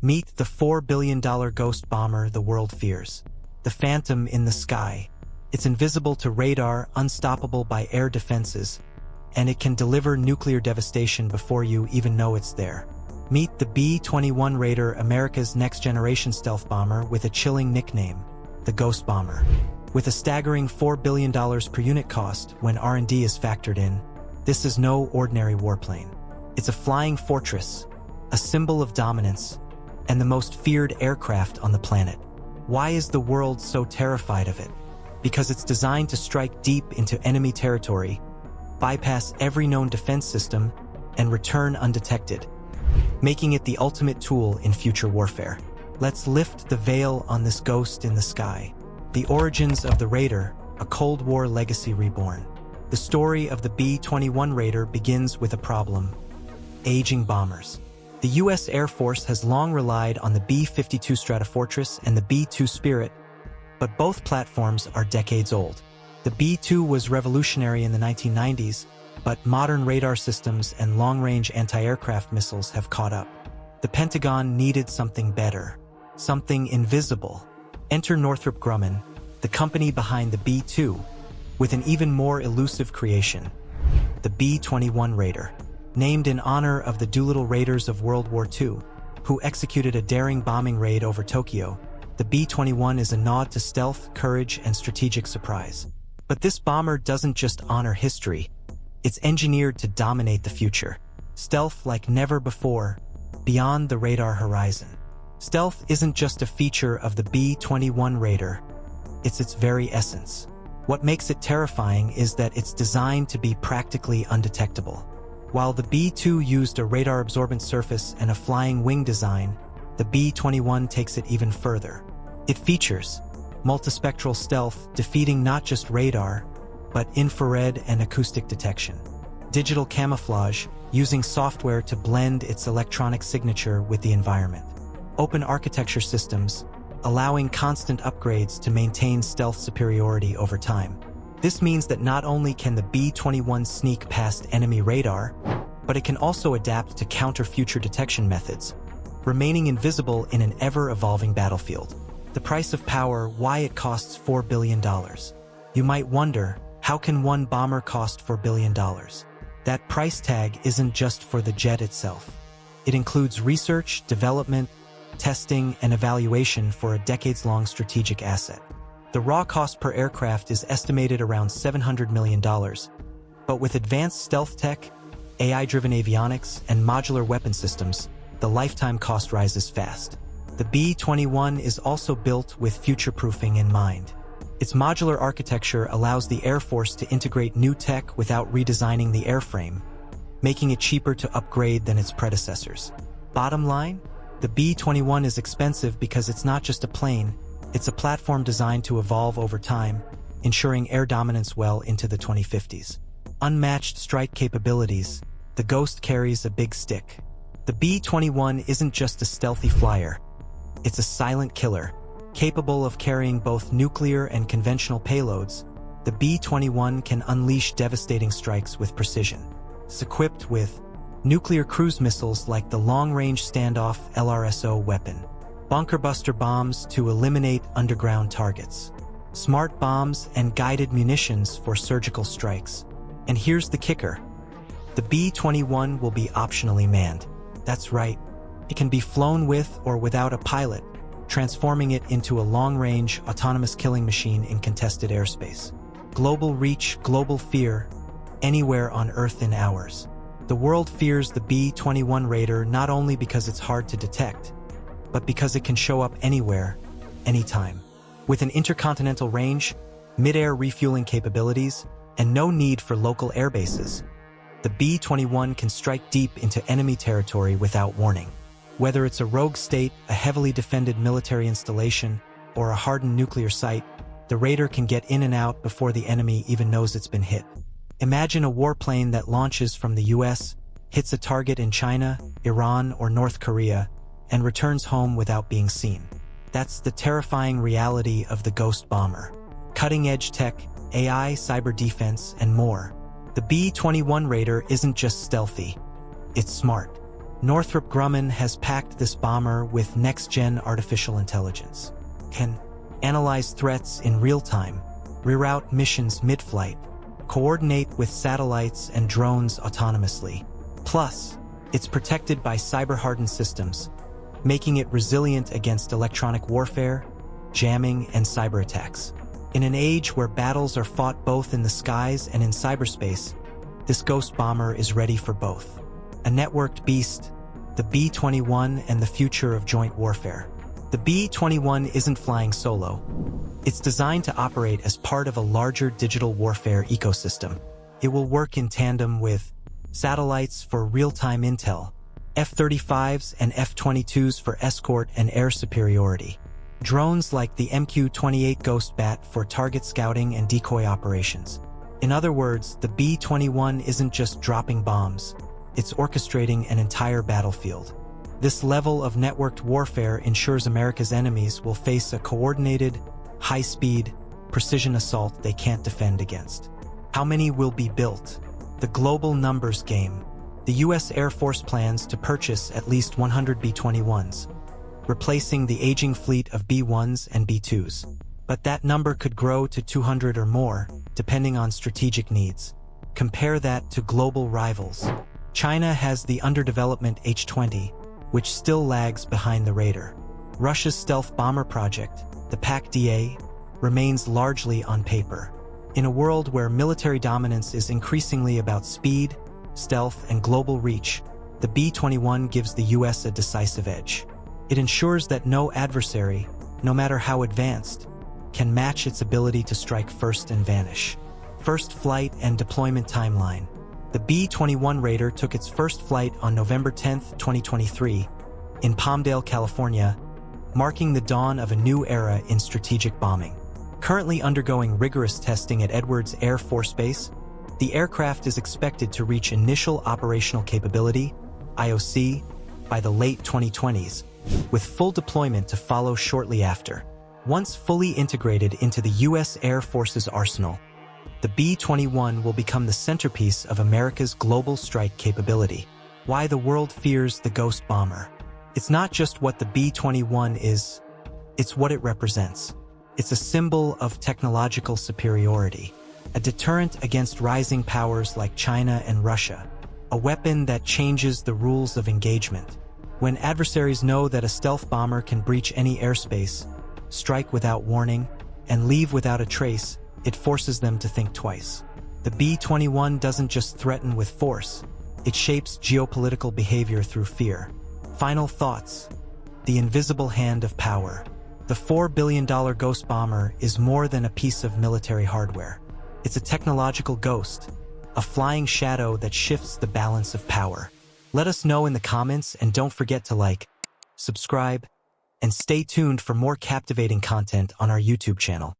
Meet the $4 billion ghost bomber the world fears. The Phantom in the sky. It's invisible to radar, unstoppable by air defenses, and it can deliver nuclear devastation before you even know it's there. Meet the B-21 Raider, America's next-generation stealth bomber with a chilling nickname, the Ghost Bomber. With a staggering $4 billion per unit cost when R&D is factored in, this is no ordinary warplane. It's a flying fortress, a symbol of dominance, and the most feared aircraft on the planet. Why is the world so terrified of it? Because it's designed to strike deep into enemy territory, bypass every known defense system, and return undetected, making it the ultimate tool in future warfare. Let's lift the veil on this ghost in the sky. The origins of the Raider, a Cold War legacy reborn. The story of the B-21 Raider begins with a problem: aging bombers. The U.S. Air Force has long relied on the B-52 Stratofortress and the B-2 Spirit, but both platforms are decades old. The B-2 was revolutionary in the 1990s, but modern radar systems and long-range anti-aircraft missiles have caught up. The Pentagon needed something better, something invisible. Enter Northrop Grumman, the company behind the B-2, with an even more elusive creation, the B-21 Raider. Named in honor of the Doolittle Raiders of World War II, who executed a daring bombing raid over Tokyo, the B-21 is a nod to stealth, courage, and strategic surprise. But this bomber doesn't just honor history, it's engineered to dominate the future. Stealth like never before, beyond the radar horizon. Stealth isn't just a feature of the B-21 Raider, it's its very essence. What makes it terrifying is that it's designed to be practically undetectable. While the B-2 used a radar-absorbent surface and a flying wing design, the B-21 takes it even further. It features multispectral stealth, defeating not just radar, but infrared and acoustic detection. Digital camouflage, using software to blend its electronic signature with the environment. Open architecture systems, allowing constant upgrades to maintain stealth superiority over time. This means that not only can the B-21 sneak past enemy radar, but it can also adapt to counter future detection methods, remaining invisible in an ever-evolving battlefield. The price of power, why it costs $4 billion. You might wonder, how can one bomber cost $4 billion? That price tag isn't just for the jet itself. It includes research, development, testing, and evaluation for a decades-long strategic asset. The raw cost per aircraft is estimated around $700 million, but with advanced stealth tech, AI-driven avionics, and modular weapon systems, the lifetime cost rises fast. The B-21 is also built with future-proofing in mind. Its modular architecture allows the Air Force to integrate new tech without redesigning the airframe, making it cheaper to upgrade than its predecessors. Bottom line, the B-21 is expensive because it's not just a plane, it's a platform designed to evolve over time, ensuring air dominance well into the 2050s. Unmatched strike capabilities, the Ghost carries a big stick. The B-21 isn't just a stealthy flyer, it's a silent killer, capable of carrying both nuclear and conventional payloads. The B-21 can unleash devastating strikes with precision. It's equipped with nuclear cruise missiles like the Long-Range Standoff LRSO weapon, bunker-buster bombs to eliminate underground targets, smart bombs and guided munitions for surgical strikes. And here's the kicker. The B-21 will be optionally manned. That's right. It can be flown with or without a pilot, transforming it into a long-range, autonomous killing machine in contested airspace. Global reach, global fear, anywhere on Earth in hours. The world fears the B-21 Raider not only because it's hard to detect, but because it can show up anywhere, anytime. With an intercontinental range, mid-air refueling capabilities, and no need for local airbases, the B-21 can strike deep into enemy territory without warning. Whether it's a rogue state, a heavily defended military installation, or a hardened nuclear site, the Raider can get in and out before the enemy even knows it's been hit. Imagine a warplane that launches from the US, hits a target in China, Iran, or North Korea, and returns home without being seen. That's the terrifying reality of the Ghost bomber. Cutting-edge tech, AI, cyber defense, and more. The B-21 Raider isn't just stealthy, it's smart. Northrop Grumman has packed this bomber with next-gen artificial intelligence. Can analyze threats in real time, reroute missions mid-flight, coordinate with satellites and drones autonomously. Plus, it's protected by cyber-hardened systems, making it resilient against electronic warfare, jamming, and cyber attacks. In an age where battles are fought both in the skies and in cyberspace, this ghost bomber is ready for both. A networked beast, the B-21 and the future of joint warfare. The B-21 isn't flying solo. It's designed to operate as part of a larger digital warfare ecosystem. It will work in tandem with satellites for real-time intel, F-35s and F-22s for escort and air superiority, drones like the MQ-28 Ghost Bat for target scouting and decoy operations. In other words, the B-21 isn't just dropping bombs, it's orchestrating an entire battlefield. This level of networked warfare ensures America's enemies will face a coordinated, high-speed, precision assault they can't defend against. How many will be built? The global numbers game. The U.S. Air Force plans to purchase at least 100 B-21s, replacing the aging fleet of B-1s and B-2s. But that number could grow to 200 or more, depending on strategic needs. Compare that to global rivals. China has the underdevelopment H-20, which still lags behind the Raider. Russia's stealth bomber project, the PAC-DA, remains largely on paper. In a world where military dominance is increasingly about speed, stealth, and global reach, the B-21 gives the U.S. a decisive edge. It ensures that no adversary, no matter how advanced, can match its ability to strike first and vanish. First flight and deployment timeline. The B-21 Raider took its first flight on November 10, 2023, in Palmdale, California, marking the dawn of a new era in strategic bombing. Currently undergoing rigorous testing at Edwards Air Force Base, the aircraft is expected to reach initial operational capability, IOC, by the late 2020s, with full deployment to follow shortly after. Once fully integrated into the U.S. Air Force's arsenal, the B-21 will become the centerpiece of America's global strike capability. Why the world fears the ghost bomber. It's not just what the B-21 is, it's what it represents. It's a symbol of technological superiority, a deterrent against rising powers like China and Russia, a weapon that changes the rules of engagement. When adversaries know that a stealth bomber can breach any airspace, strike without warning, and leave without a trace, it forces them to think twice. The B-21 doesn't just threaten with force, it shapes geopolitical behavior through fear. Final thoughts. The invisible hand of power. The $4 billion ghost bomber is more than a piece of military hardware. It's a technological ghost, a flying shadow that shifts the balance of power. Let us know in the comments, and don't forget to like, subscribe, and stay tuned for more captivating content on our YouTube channel.